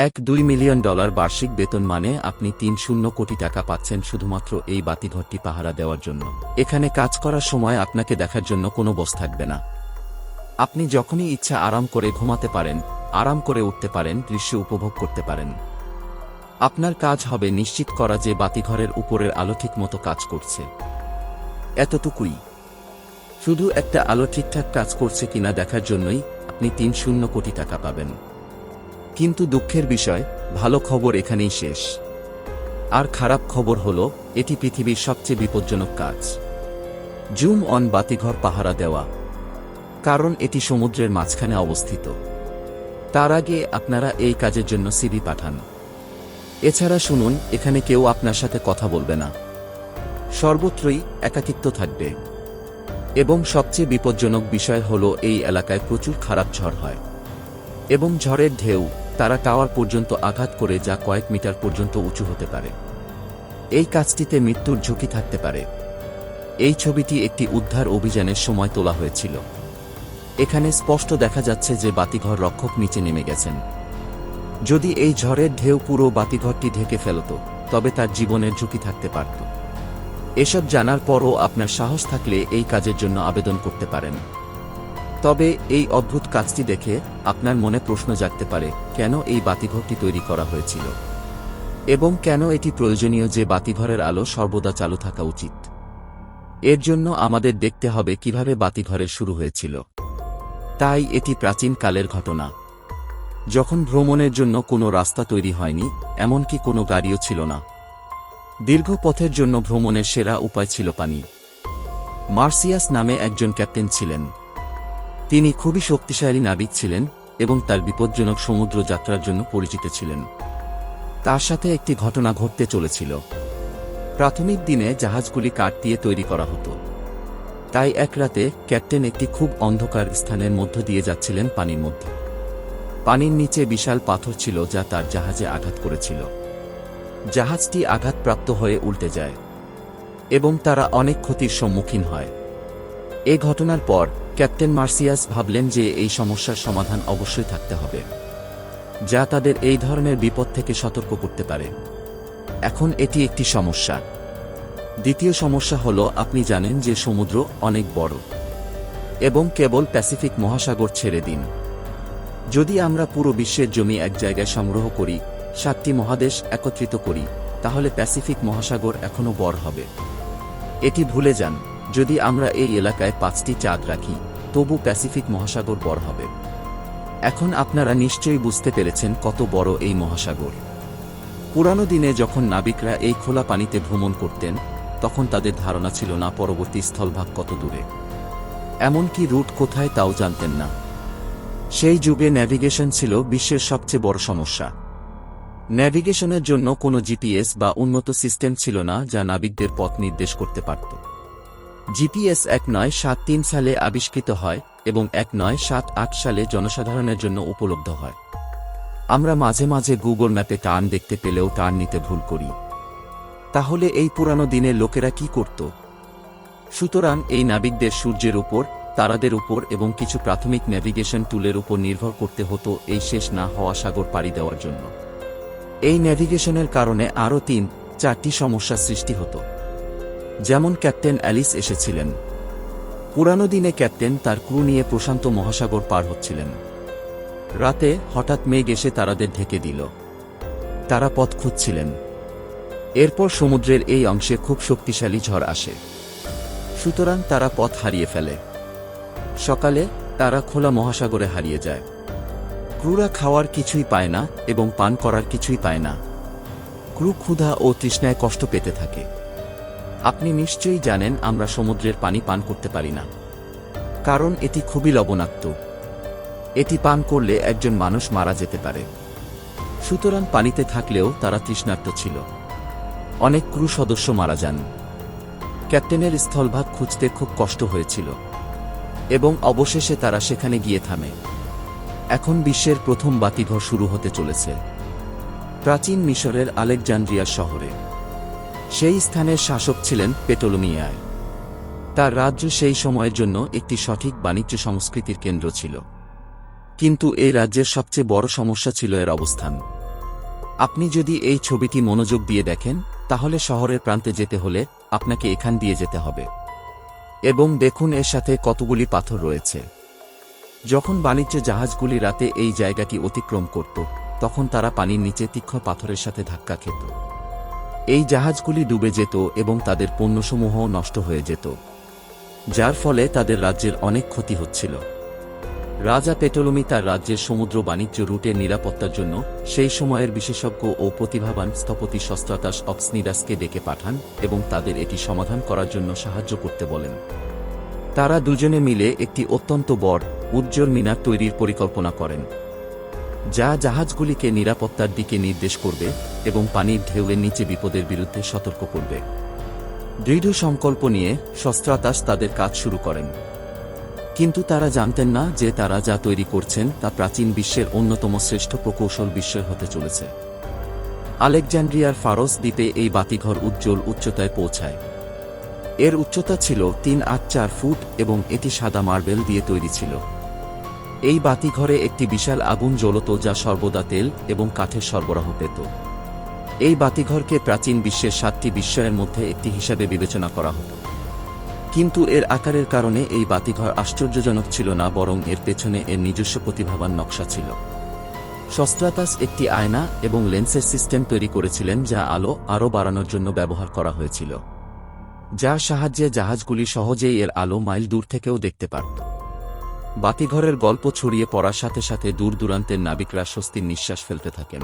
$1-2 million বার্ষিক বেতন মানে আপনি 3-0 কোটি টাকা পাচ্ছেন শুধুমাত্র এই বাতিঘরটি পাহারা দেওয়ার জন্য। এখানে কাজ করার সময় আপনাকে দেখার জন্য কোনো বস থাকবে না। আপনি যখনই ইচ্ছা আরাম করে ঘুমাতে পারেন, আরাম করে উঠতে পারেন, দৃশ্য উপভোগ করতে পারেন। আপনার কাজ হবে নিশ্চিত করা যে বাতিঘরের উপরের আলো ঠিকমতো কাজ করছে। এতটুকুই। শুধু একটা আলো ঠিকঠাক কাজ করছে কিনা দেখার জন্যই আপনি 3-0 কোটি টাকা পাবেন। কিন্তু দুঃখের বিষয়, ভালো খবর এখানেই শেষ। আর খারাপ খবর হলো, এটি পৃথিবীর সবচেয়ে বিপজ্জনক কাজ। জুম অন বাতিঘর পাহারা দেওয়া। কারণ এটি সমুদ্রের মাঝখানে অবস্থিত। তার আগে আপনারা এই কাজের জন্য সিভি পাঠান। এছাড়া শুনুন, এখানে কেউ আপনার সাথে কথা বলবে না। সর্বত্রই একাকিত্ব থাকবে। এবং সবচেয়ে বিপজ্জনক বিষয় হলো এই এলাকায় প্রচুর খারাপ ঝড় হয়। এবং ঝড়ের ঢেউ তারা টাওয়ার পর্যন্ত আঘাত করে যা কয়েক মিটার পর্যন্ত উঁচু হতে পারে। এই কাজটিতে মৃত্যুর ঝুঁকি থাকতে পারে। এই ছবিটি একটি উদ্ধার অভিযানের সময় তোলা হয়েছিল। এখানে স্পষ্ট দেখা যাচ্ছে যে বাতিঘর রক্ষক নিচে নেমে গেছেন। যদি এই ঝড়ের ঢেউ পুরো বাতিঘরটি ঢেকে ফেলত, তবে তার জীবনের ঝুঁকি থাকতে পারত। এসব জানার পরও আপনার সাহস থাকলে এই কাজের জন্য আবেদন করতে পারেন। তবে এই অদ্ভুত কাজটি দেখে আপনার মনে প্রশ্ন জাগতে পারে, কেন এই বাতিঘরটি তৈরি করা হয়েছিল এবং কেন এটি প্রয়োজনীয় যে বাতিঘরের আলো সর্বদা চালু থাকা উচিত। এর জন্য আমাদের দেখতে হবে কিভাবে বাতিঘরের শুরু হয়েছিল। তাই এটি প্রাচীন কালের ঘটনা, যখন ভ্রমণের জন্য কোনো রাস্তা তৈরি হয়নি, এমনকি কোনো গাড়িও ছিল না। দীর্ঘ পথের জন্য ভ্রমণের সেরা উপায় ছিল পানি। মার্সিয়াস নামে একজন ক্যাপ্টেন ছিলেন। তিনি খুবই শক্তিশালী নাবিক ছিলেন এবং তার বিপজ্জনক সমুদ্র যাত্রার জন্য পরিচিত ছিলেন। তার সাথে একটি ঘটনা ঘটতে চলেছিল। প্রাথমিক দিনে জাহাজগুলি কাঠ দিয়ে তৈরি করা হতো। তাই এক রাতে ক্যাপ্টেন একটি খুব অন্ধকার স্থানের মধ্য দিয়ে যাচ্ছিলেন পানির মধ্যে। পানির নিচে বিশাল পাথর ছিল যা তার জাহাজে আঘাত করেছিল। জাহাজটি আঘাতপ্রাপ্ত হয়ে উল্টে যায় এবং তারা অনেক ক্ষতির সম্মুখীন হয়। এ ঘটনার পর ক্যাপ্টেন মার্সিয়াস ভাবলেন যে এই সমস্যার সমাধান অবশ্যই থাকতে হবে, যা তাদের এই ধরনের বিপদ থেকে সতর্ক করতে পারে। এখন এটি একটি সমস্যা। দ্বিতীয় সমস্যা হলো, আপনি জানেন যে সমুদ্র অনেক বড় এবং কেবল প্যাসিফিক মহাসাগর ছেড়ে দিন। যদি আমরা পুরো বিশ্বের জমি এক জায়গায় সংগ্রহ করি, 7টি মহাদেশ একত্রিত করি, তাহলে প্যাসিফিক মহাসাগর এখনও বড় হবে। এটি ভুলে যান। যদি আমরা এই এলাকায় 5টি চাঁদ রাখি, তবু প্যাসিফিক মহাসাগর বড় হবে। এখন আপনারা নিশ্চয়ই বুঝতে পেরেছেন কত বড় এই মহাসাগর। পুরানো দিনে যখন নাবিকরা এই খোলা পানিতে ভ্রমণ করতেন, তখন তাদের ধারণা ছিল না পরবর্তী স্থলভাগ কত দূরে, এমনকি রুট কোথায় তাও জানতেন না। সেই যুগে ন্যাভিগেশন ছিল বিশ্বের সবচেয়ে বড় সমস্যা। ন্যাভিগেশনের জন্য কোনো জিপিএস বা উন্নত সিস্টেম ছিল না যা নাবিকদের পথ নির্দেশ করতে পারত। জিপিএস 1973 সালে আবিষ্কৃত হয় এবং 1978 সালে জনসাধারণের জন্য উপলব্ধ হয়। আমরা মাঝে মাঝে গুগল ম্যাপে টার্ন দেখতে পেলেও টার্ন নিতে ভুল করি। তাহলে এই পুরানো দিনের লোকেরা কি করত? সুতরাং এই নাবিকদের সূর্যের উপর, তারাদের উপর এবং কিছু প্রাথমিক ন্যাভিগেশন টুলের উপর নির্ভর করতে হতো এই শেষ না হওয়া সাগর পাড়ি দেওয়ার জন্য। এই ন্যাভিগেশনের কারণে আরও 3-4টি সমস্যার সৃষ্টি হতো। যেমন ক্যাপ্টেন অ্যালিস এসেছিলেন। পুরানো দিনে ক্যাপ্টেন তার ক্রু নিয়ে প্রশান্ত মহাসাগর পার হচ্ছিলেন। রাতে হঠাৎ মেঘ এসে তারাদের ঢেকে দিল। তারা পথ খুঁজছিলেন। এরপর সমুদ্রের এই অংশে খুব শক্তিশালী ঝড় আসে। সুতরাং তারা পথ হারিয়ে ফেলে। সকালে তারা খোলা মহাসাগরে হারিয়ে যায়। ক্রুরা খাওয়ার কিছুই পায় না এবং পান করার কিছুই পায় না। ক্রু ক্ষুধা ও তৃষ্ণায় কষ্ট পেতে থাকে। আপনি নিশ্চয়ই জানেন আমরা সমুদ্রের পানি পান করতে পারি না, কারণ এটি খুবই লবণাক্ত। এটি পান করলে একজন মানুষ মারা যেতে পারে। সুতরাং পানিতে থাকলেও তারা তৃষ্ণার্ত ছিল। অনেক ক্রু সদস্য মারা যান। ক্যাপ্টেনের স্থলভাগ খুঁজতে খুব কষ্ট হয়েছিল এবং অবশেষে তারা সেখানে গিয়ে থামে। এখন বিশ্বের প্রথম বাতিঘর শুরু হতে চলেছে প্রাচীন মিশরের আলেকজান্দ্রিয়া শহরে। সেই স্থানের শাসক ছিলেন পেটোলমিয়ায়। তার রাজ্য সেই সময়ের জন্য একটি সঠিক বাণিজ্য সংস্কৃতির কেন্দ্র ছিল। কিন্তু এই রাজ্যের সবচেয়ে বড় সমস্যা ছিল এর অবস্থান। আপনি যদি এই ছবিটি মনোযোগ দিয়ে দেখেন তাহলে শহরের প্রান্তে যেতে হলে আপনাকে এখান দিয়ে যেতে হবে। এবং দেখুন এর সাথে কতগুলি পাথর রয়েছে। যখন বাণিজ্য জাহাজগুলি রাতে এই জায়গাটি অতিক্রম করত তখন তারা পানির নিচে তীক্ষ্ণ পাথরের সাথে ধাক্কা খেত। এই জাহাজগুলি ডুবে যেত এবং তাদের পণ্যসমূহ নষ্ট হয়ে যেত, যার ফলে তাদের রাজ্যের অনেক ক্ষতি হচ্ছিল। রাজা পেটলমি তার রাজ্যের সমুদ্র বাণিজ্য রুটের নিরাপত্তার জন্য সেই সময়ের বিশেষজ্ঞ ও প্রতিভাবান স্থপতি সস্ত্রাতাস অপসনিডাসকে ডেকে পাঠান এবং তাদের এটি সমাধান করার জন্য সাহায্য করতে বলেন। তারা দুজনে মিলে একটি অত্যন্ত বড় উজ্জ্বল মিনার তৈরির পরিকল্পনা করেন, যা জাহাজগুলিকে নিরাপত্তার দিকে নির্দেশ করবে এবং পানির ঢেউয়ের নিচে বিপদের বিরুদ্ধে সতর্ক করবে। দৃঢ় সংকল্প নিয়ে সস্ত্রাতাস তাদের কাজ শুরু করেন, কিন্তু তারা জানতেন না যে তারা যা তৈরি করছেন তা প্রাচীন বিশ্বের অন্যতম শ্রেষ্ঠ প্রকৌশল বিস্ময় হতে চলেছে। আলেকজান্ড্রিয়ার ফারস দ্বীপে এই বাতিঘর উজ্জ্বল উচ্চতায় পৌঁছায়। এর উচ্চতা ছিল 3.4 ফুট এবং এটি সাদা মার্বেল দিয়ে তৈরি ছিল। এই বাতিঘরে একটি বিশাল আগুন জ্বলত যা সর্বদা তেল এবং কাঠের সরবরাহ পেত। এই বাতিঘরকে প্রাচীন বিশ্বের 7টি বিস্ময়ের মধ্যে একটি হিসাবে বিবেচনা করা হতো। কিন্তু এর আকারের কারণে এই বাতিঘর আশ্চর্যজনক ছিল না, বরং এর পেছনে এর নিজস্ব প্রতিভাবান নকশা ছিল। সস্ত্রাতাস একটি আয়না এবং লেন্সের সিস্টেম তৈরি করেছিলেন যা আলো আরও বাড়ানোর জন্য ব্যবহার করা হয়েছিল, যার সাহায্যে জাহাজগুলি সহজেই এর আলো মাইল দূর থেকেও দেখতে পারত। বাতিঘরের গল্প ছড়িয়ে পড়ার সাথে সাথে দূর দূরান্তের নাবিকরা স্বস্তির নিঃশ্বাস ফেলতে থাকেন।